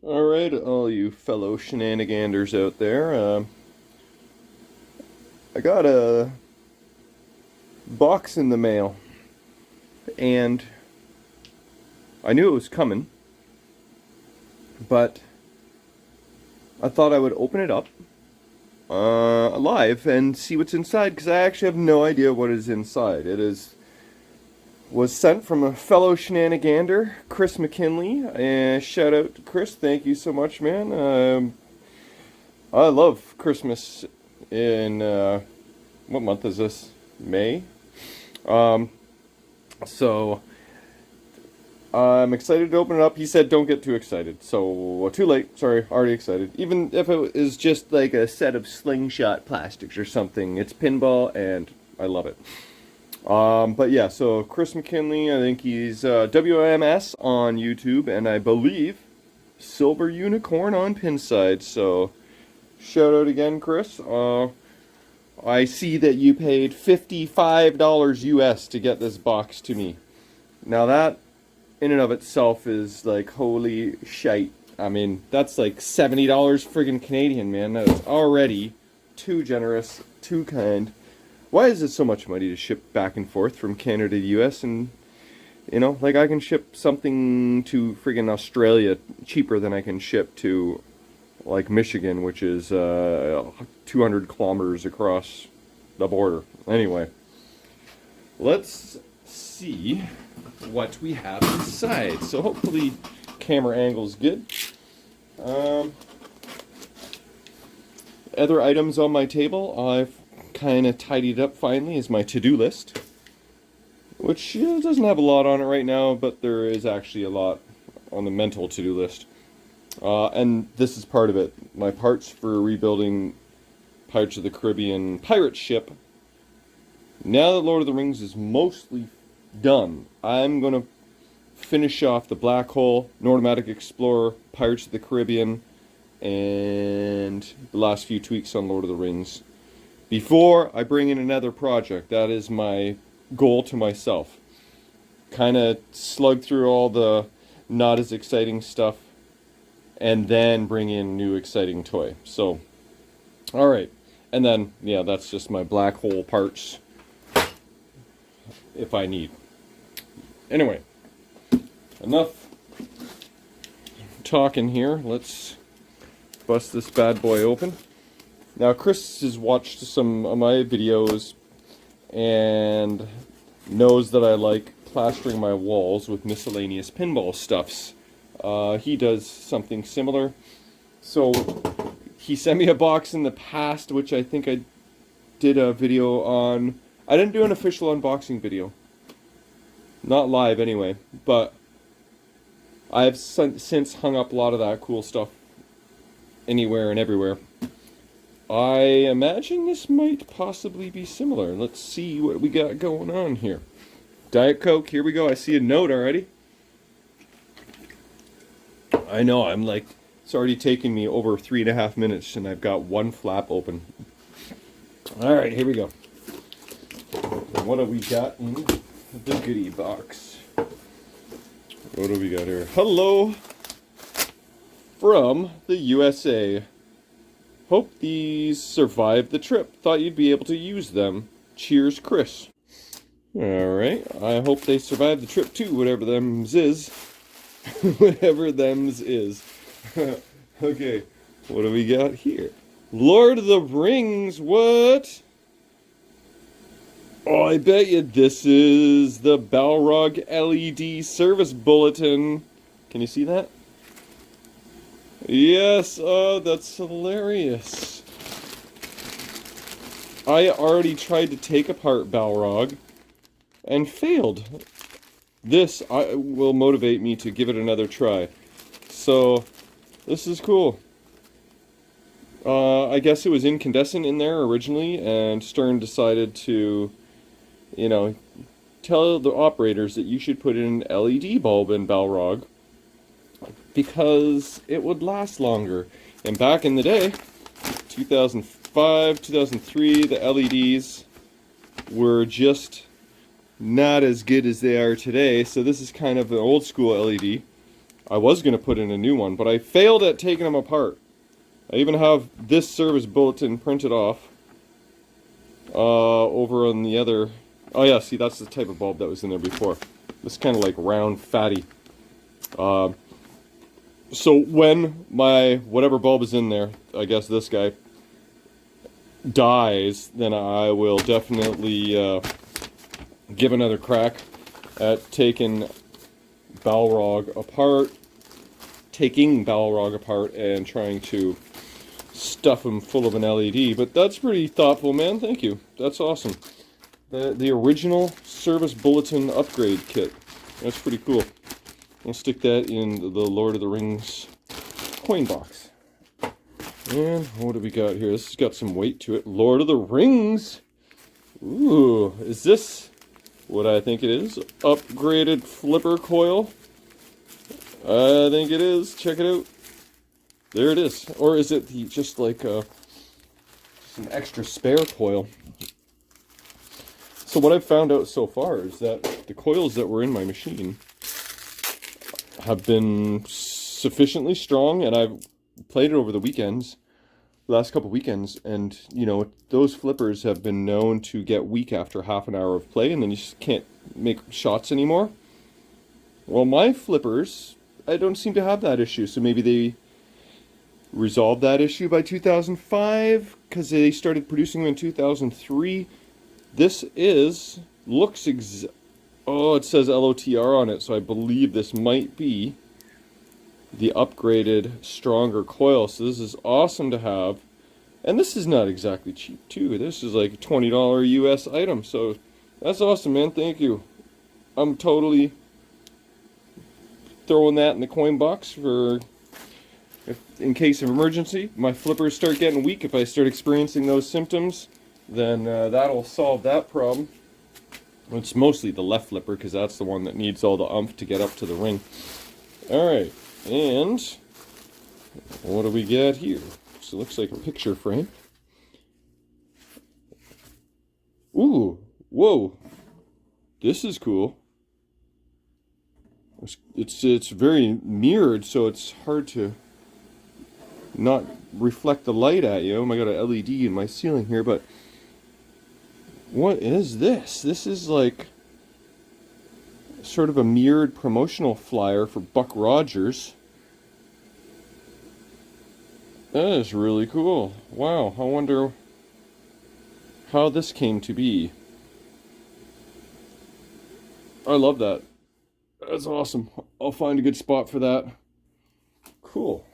Alright, all you fellow shenaniganders out there, I got a box in the mail, and I knew it was coming, but I thought I would open it up live and see what's inside, because I actually have no idea what is inside. Was sent from a fellow shenanigander, Chris Mckinley, and shout out to Chris, thank you so much, man. I love Christmas in, what month is this? May? So, I'm excited to open it up. He said don't get too excited, so too late, sorry, already excited. Even if it is just like a set of slingshot plastics or something, it's pinball and I love it. But yeah, so Chris Mckinley, I think he's WMS on YouTube, and I believe Silver Unicorn on Pinside, so shout out again, Chris. I see that you paid $55 US to get this box to me. Now that, in and of itself, is like, holy shite. I mean, that's like $70 friggin' Canadian, man. That is already too generous, too kind. Why is it so much money to ship back and forth from Canada to US? And, you know, like I can ship something to friggin' Australia cheaper than I can ship to, like, Michigan, which is 200 kilometers across the border. Anyway, let's see what we have inside. So hopefully camera angle's good. Other items on my table, I've kind of tidied up finally, is my to-do list, which doesn't have a lot on it right now, but there is actually a lot on the mental to-do list. And this is part of it. My parts for rebuilding Pirates of the Caribbean pirate ship. Now that Lord of the Rings is mostly done, I'm going to finish off the Black Hole, Nordomatic Explorer, Pirates of the Caribbean, and the last few tweaks on Lord of the Rings before I bring in another project. That is my goal to myself. Kind of slug through all the not as exciting stuff and then bring in new exciting toy. So, alright. And then, yeah, that's just my Black Hole parts if I need. Anyway, enough talking here. Let's bust this bad boy open. Now, Chris has watched some of my videos and knows that I like plastering my walls with miscellaneous pinball stuffs. He does something similar. So, he sent me a box in the past, which I think I did a video on. I didn't do an official unboxing video. Not live, anyway. But I've since hung up a lot of that cool stuff anywhere and everywhere. I imagine this might possibly be similar. Let's see what we got going on here. Diet Coke, here we go. I see a note already. I know, I'm like, it's already taken me over 3.5 minutes and I've got one flap open. Alright, here we go. And what have we got in the goodie box? What do we got here? Hello from the USA. Hope these survived the trip. Thought you'd be able to use them. Cheers, Chris. Alright, I hope they survived the trip too, whatever them's is. Whatever them's is. Okay, what do we got here? Lord of the Rings, what? Oh, I bet you this is the Balrog LED service bulletin. Can you see that? Yes, oh, that's hilarious. I already tried to take apart Balrog and failed. This will motivate me to give it another try. So, this is cool. I guess it was incandescent in there originally, and Stern decided to, you know, tell the operators that you should put in an LED bulb in Balrog because it would last longer. And back in the day, 2005, 2003, the LEDs were just not as good as they are today, so this is kind of an old school LED. I was going to put in a new one, but I failed at taking them apart. I even have this service bulletin printed off over on the other. Oh yeah, see, that's the type of bulb that was in there before. This kind of like round, fatty. So when my whatever bulb is in there, I guess this guy, dies, then I will definitely give another crack at taking Balrog apart, and trying to stuff him full of an LED. But that's pretty thoughtful, man. Thank you. That's awesome. The original service bulletin upgrade kit. That's pretty cool. I'll stick that in the Lord of the Rings coin box. And what do we got here? This has got some weight to it. Lord of the Rings. Ooh, is this what I think it is? Upgraded flipper coil? I think it is. Check it out. There it is. Or is it just like an extra spare coil? So what I've found out so far is that the coils that were in my machine have been sufficiently strong, and I've played it over the weekends, last couple weekends, and you know, those flippers have been known to get weak after half an hour of play, and then you just can't make shots anymore. Well, my flippers, I don't seem to have that issue, so maybe they resolved that issue by 2005, because they started producing them in 2003. This oh, it says LOTR on it, so I believe this might be the upgraded, stronger coil. So this is awesome to have. And this is not exactly cheap, too. This is like a $20 US item. So that's awesome, man. Thank you. I'm totally throwing that in the coin box for in case of emergency. My flippers start getting weak. If I start experiencing those symptoms, then that'll solve that problem. It's mostly the left flipper, because that's the one that needs all the oomph to get up to the ring. Alright, and what do we get here? So it looks like a picture frame. Ooh, whoa. This is cool. It's very mirrored, so it's hard to not reflect the light at you. I got an LED in my ceiling here, but what is this? This is like sort of a mirrored promotional flyer for Buck Rogers. That is really cool. Wow, I wonder how this came to be. I love that. That's awesome. I'll find a good spot for that. Cool.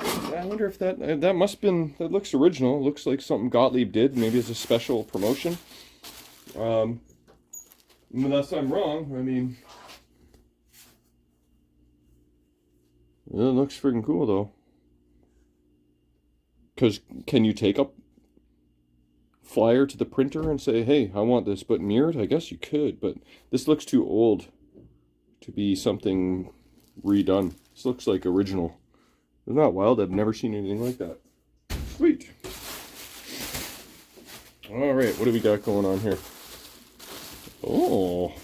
I wonder if that must have been, that looks original. Looks like something Gottlieb did. Maybe it's a special promotion. Unless I'm wrong, I mean, it looks freaking cool though. Because can you take a flyer to the printer and say, hey, I want this but mirrored? I guess you could, but this looks too old to be something redone. This looks like original. Isn't that wild? I've never seen anything like that. Sweet. Alright, what do we got going on here? Oh,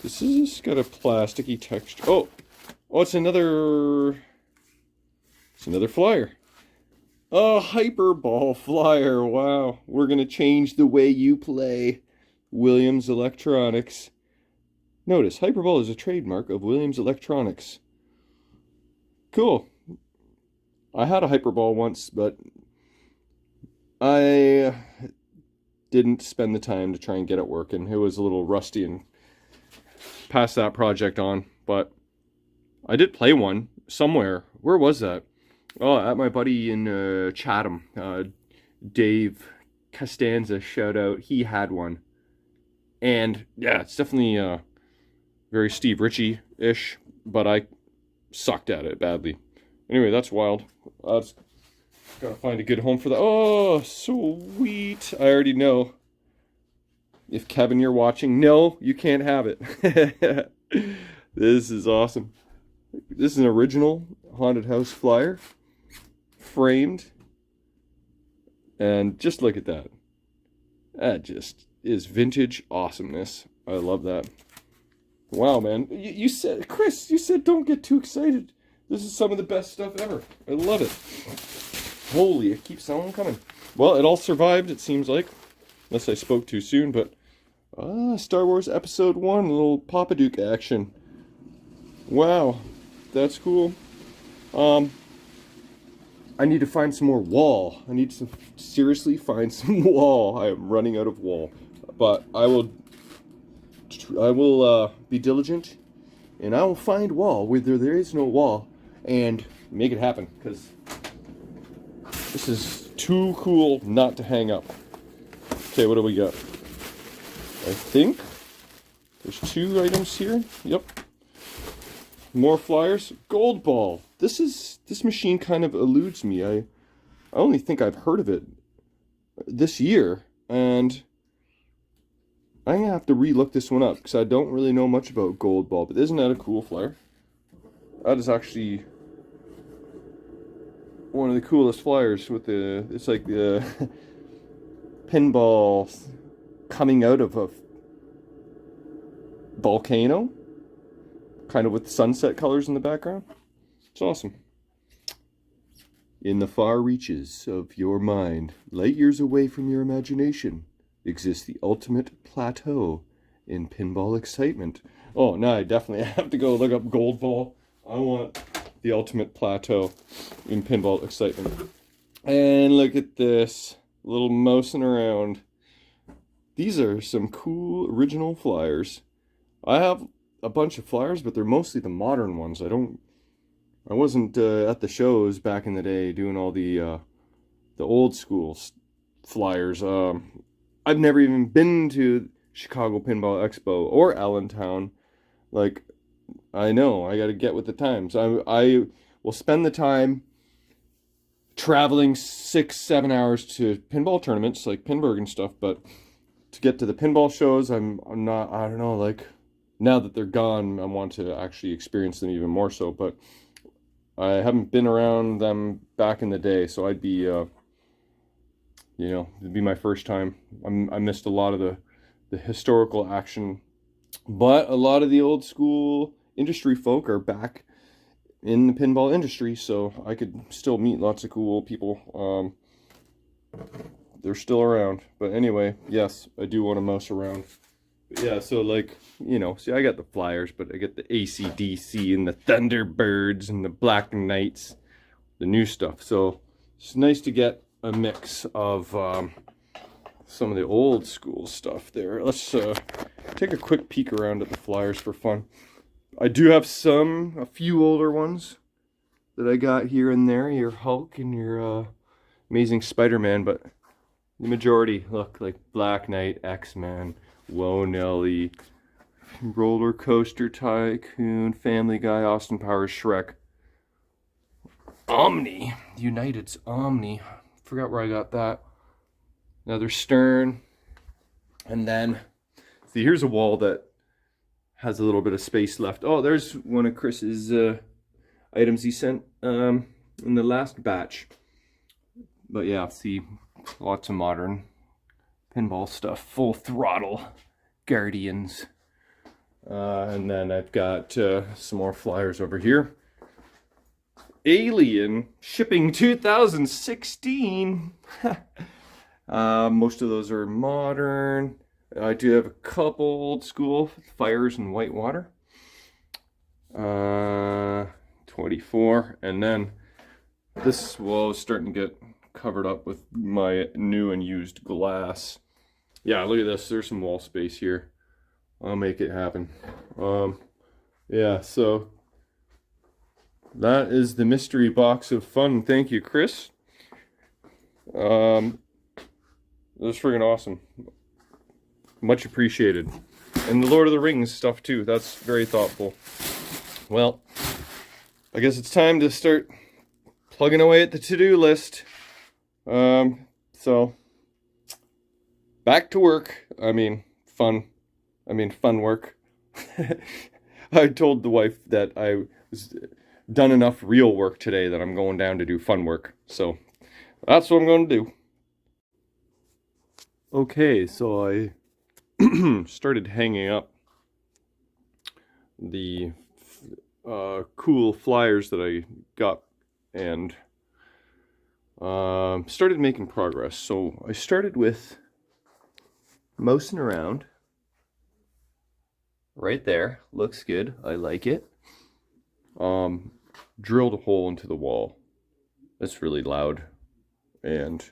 this is got a plasticky texture. Oh, it's another flyer. A Hyperball flyer. Wow, we're gonna change the way you play. Williams Electronics. Notice, Hyperball is a trademark of Williams Electronics. Cool. I had a Hyperball once, but I didn't spend the time to try and get it working. It was a little rusty and passed that project on. But I did play one somewhere. Where was that? Oh, at my buddy in Chatham. Dave Costanza, shout out. He had one. And yeah, it's definitely very Steve Ritchie-ish, but I sucked at it badly. Anyway, that's wild. Gotta find a good home for that. Oh, sweet. I already know. If Kevin, you're watching, no, you can't have it. This is awesome. This is an original haunted house flyer. Framed. And just look at that. That just is vintage awesomeness. I love that. Wow, man. You said, Chris, you said don't get too excited. This is some of the best stuff ever. I love it. Holy, it keeps on coming. Well, it all survived, it seems like. Unless I spoke too soon, but... Star Wars Episode 1, a little Papa-Duke action. Wow, that's cool. I need to find some more wall. I need to seriously find some wall. I am running out of wall. But I will be diligent, and I will find wall where there is no wall, and make it happen, because this is too cool not to hang up. Okay, what do we got? I think there's 2 items here. Yep. More flyers. Gold Ball. This machine kind of eludes me. I only think I've heard of it this year, and I'm gonna have to relook this one up because I don't really know much about Gold Ball. But isn't that a cool flyer? That is actually one of the coolest flyers. With it's like the pinball coming out of a volcano, kind of with sunset colors in the background. It's awesome. In the far reaches of your mind, light years away from your imagination, exists the ultimate plateau in pinball excitement. Oh, no, I definitely have to go look up Gold Ball. I want the ultimate plateau in pinball excitement. And look at this, little mousing around. These are some cool original flyers. I have a bunch of flyers, but they're mostly the modern ones. I wasn't at the shows back in the day doing all the old school flyers. I've never even been to Chicago Pinball Expo or Allentown. Like, I know, I got to get with the times. I will spend the time traveling 6-7 hours to pinball tournaments like Pinburg and stuff, but to get to the pinball shows, I'm not, I don't know, like, now that they're gone, I want to actually experience them even more so, but I haven't been around them back in the day, so I'd be, it'd be my first time. I missed a lot of the historical action, but a lot of the old school industry folk are back in the pinball industry, so I could still meet lots of cool people. They're still around, but anyway, yes, I do want to mouse around. But yeah, so like, see, I got the Flyers, but I get the AC/DC and the Thunderbirds and the Black Knights, the new stuff. So it's nice to get a mix of some of the old school stuff there. Let's take a quick peek around at the Flyers for fun. I do have a few older ones that I got here and there, your Hulk and your Amazing Spider-Man, but the majority look like Black Knight, X-Men, Whoa Nelly, Roller Coaster Tycoon, Family Guy, Austin Powers, Shrek, Omni, United's Omni. Forgot where I got that. Another Stern, and then see, here's a wall that has a little bit of space left. Oh, there's one of Chris's items he sent in the last batch. But yeah, see, lots of modern pinball stuff. Full Throttle, Guardians. And then I've got some more Flyers over here. Alien shipping 2016. Most of those are modern. I do have a couple old school Fires and Whitewater. 24. And then this wall is starting to get covered up with my new and used glass. Yeah, look at this. There's some wall space here. I'll make it happen. Yeah, so that is the mystery box of fun. Thank you, Chris. It was friggin' awesome. Much appreciated. And the Lord of the Rings stuff too. That's very thoughtful. Well, I guess it's time to start plugging away at the to-do list. So back to work. Fun work. I told the wife that I was done enough real work today that I'm going down to do fun work. So that's what I'm going to do. Okay, so I started hanging up the cool flyers that I got and started making progress. So I started with mousing around. Right there, looks good. I like it. Drilled a hole into the wall. That's really loud. And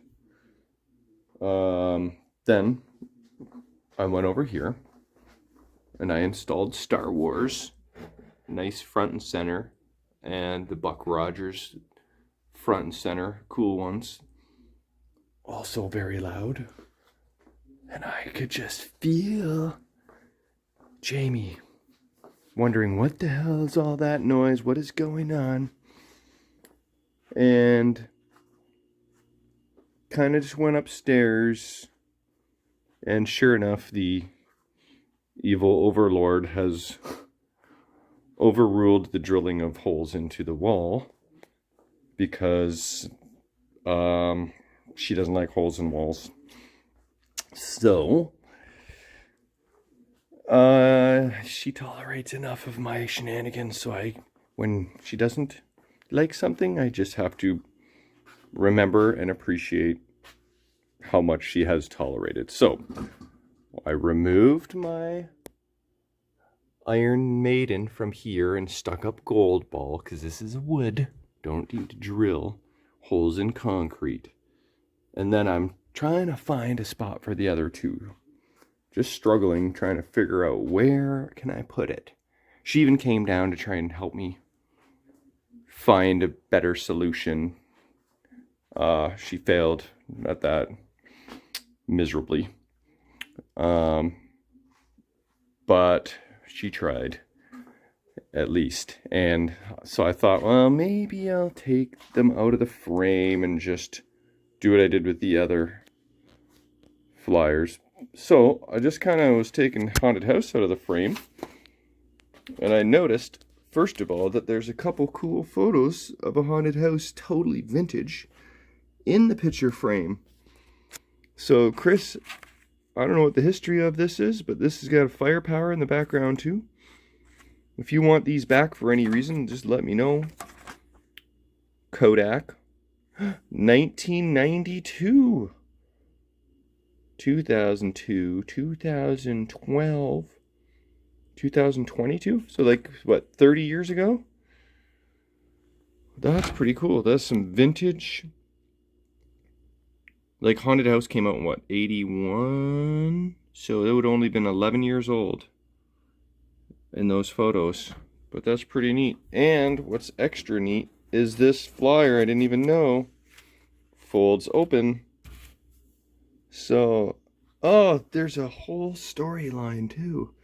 then I went over here and I installed Star Wars, nice front and center, and the Buck Rogers front and center, cool ones. Also very loud. And I could just feel Jamie wondering what the hell is all that noise? What is going on? And kind of just went upstairs, and sure enough, the evil overlord has overruled the drilling of holes into the wall because she doesn't like holes in walls. So she tolerates enough of my shenanigans, so when she doesn't like something, I just have to remember and appreciate how much she has tolerated. So I removed my Iron Maiden from here and stuck up Gold Ball, because this is wood. Don't need to drill holes in concrete. And then I'm trying to find a spot for the other two. Just struggling, trying to figure out where can I put it. She even came down to try and help me find a better solution. She failed at that miserably. But she tried, at least. And so I thought, well, maybe I'll take them out of the frame and just do what I did with the other flyers. So I just kind of was taking Haunted House out of the frame, and I noticed, first of all, that there's a couple cool photos of a haunted house, totally vintage, in the picture frame. So Chris, I don't know what the history of this is, but this has got a firepower in the background too. If you want these back for any reason, just let me know. Kodak, 1992. 2002, 2012, 2022, so like, what, 30 years ago? That's pretty cool. That's some vintage. Like, Haunted House came out in, what, 81? So it would only been 11 years old in those photos. But that's pretty neat. And what's extra neat is this flyer, I didn't even know, folds open. So, oh, there's a whole storyline too.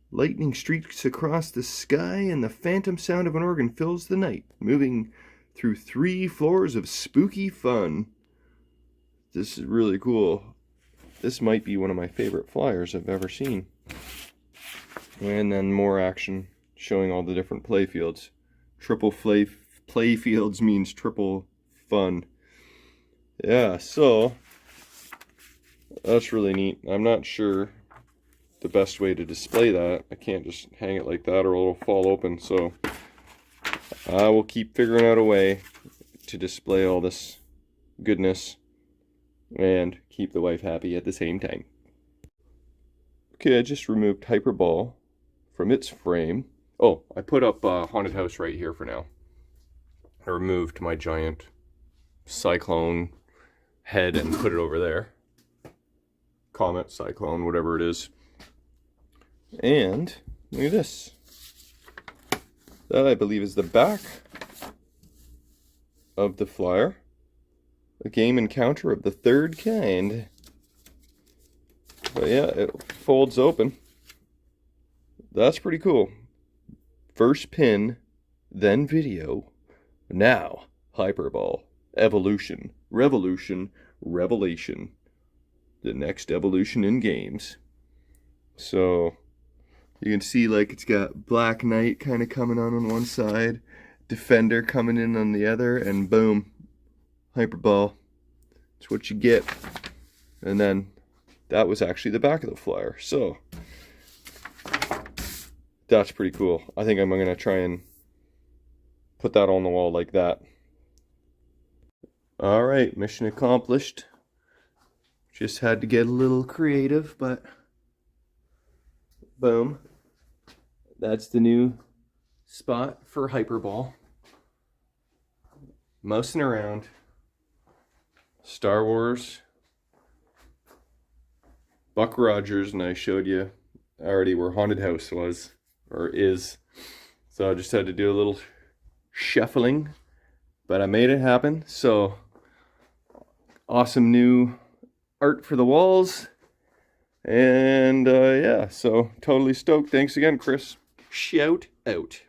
Lightning streaks across the sky, and the phantom sound of an organ fills the night, moving through 3 floors of spooky fun. This is really cool. This might be one of my favorite flyers I've ever seen. And then more action, showing all the different playfields. Triple playfields means triple fun. Yeah, so that's really neat. I'm not sure the best way to display that. I can't just hang it like that or it'll fall open. So I will keep figuring out a way to display all this goodness and keep the wife happy at the same time. Okay, I just removed Hyperball from its frame. Oh, I put up Haunted House right here for now. I removed my giant cyclone head and put it over there. Comet, cyclone, whatever it is. And look at this. That, I believe, is the back of the flyer. A game encounter of the third kind. But yeah, it folds open. That's pretty cool. First pin, then video. Now, Hyperball. Evolution. Revolution. Revelation. The next evolution in games. So you can see, like, it's got Black Knight kind of coming on one side, Defender coming in on the other, and boom, Hyperball. That's what you get. And then that was actually the back of the flyer. So That's pretty cool. I think I'm gonna try and put that on the wall like that. All right, mission accomplished. Just had to get a little creative, but boom. That's the new spot for Hyperball. Mousing around. Star Wars. Buck Rogers, and I showed you already where Haunted House was, or is. So I just had to do a little shuffling, but I made it happen. So awesome new art for the walls. And yeah, so totally stoked. Thanks again, Chris. Shout out.